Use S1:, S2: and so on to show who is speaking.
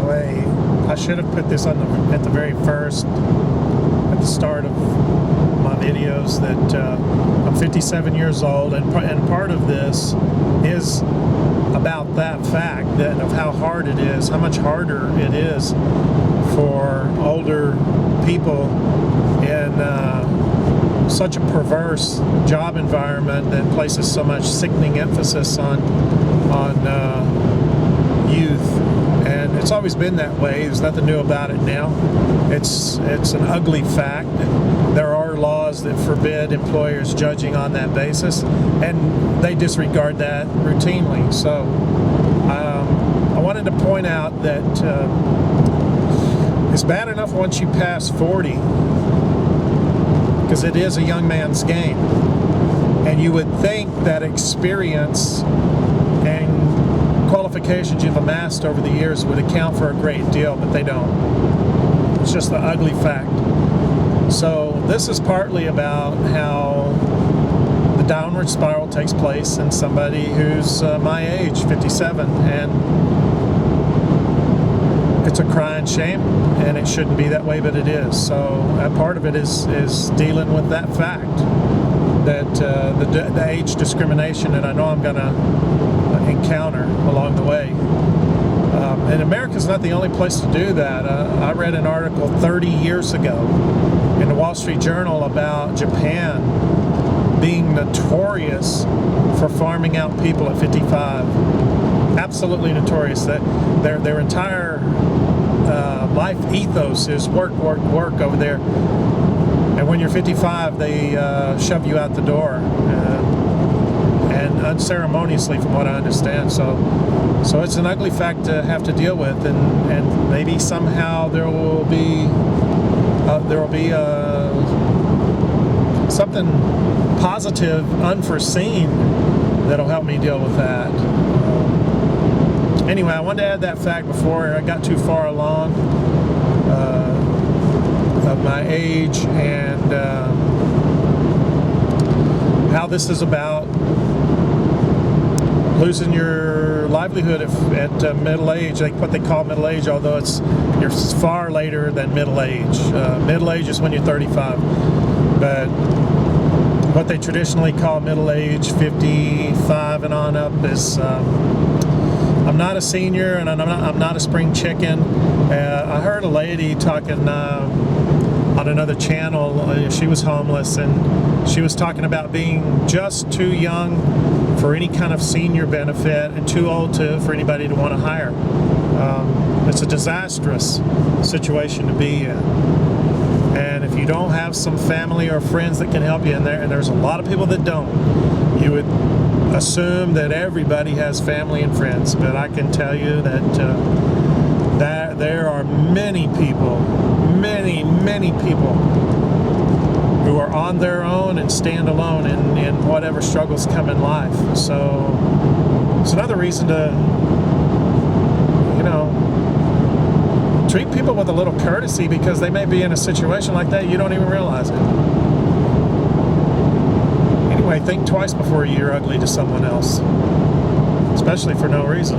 S1: the way, I should have put this on at the very first, at the start of my videos, that I'm 57 years old, and part of this is about that fact, that of how hard it is, how much harder it is for older people in such a perverse job environment that places so much sickening emphasis on youth. And it's always been that way. There's nothing new about it now. It's an ugly fact. There are laws that forbid employers judging on that basis, and they disregard that routinely. So I wanted to point out that it's bad enough once you pass 40, because it is a young man's game. And you would think that experience and qualifications you've amassed over the years would account for a great deal, but they don't. It's just the ugly fact. So this is partly about how the downward spiral takes place in somebody who's my age, 57, and it's a crying shame, and it shouldn't be that way, but it is. So part of it is dealing with that fact, that the age discrimination that I know I'm going to encounter along the way. And America's not the only place to do that. I read an article 30 years ago in the Wall Street Journal about Japan being notorious for farming out people at 55. Absolutely notorious. That their entire life ethos is work, work, work over there. And when you're 55, they shove you out the door, and unceremoniously, from what I understand. So it's an ugly fact to have to deal with, and maybe somehow there will be something positive, unforeseen, that'll help me deal with that. Anyway, I wanted to add that fact before I got too far along of my age, and how this is about losing your livelihood at middle age, like what they call middle age, although you're far later than middle age. Middle age is when you're 35, but what they traditionally call middle age, 55 and on up, is I'm not a senior, and I'm not a spring chicken. I heard a lady talking on another channel. She was homeless, and she was talking about being just too young for any kind of senior benefit and too old for anybody to want to hire. It's a disastrous situation to be in. And if you don't have some family or friends that can help you in there, and there's a lot of people that don't, you would assume that everybody has family and friends. But I can tell you that there are many people who are on their own and stand alone in whatever struggles come in life. So it's another reason to, treat people with a little courtesy, because they may be in a situation like that, you don't even realize it. Anyway, think twice before you're ugly to someone else, especially for no reason.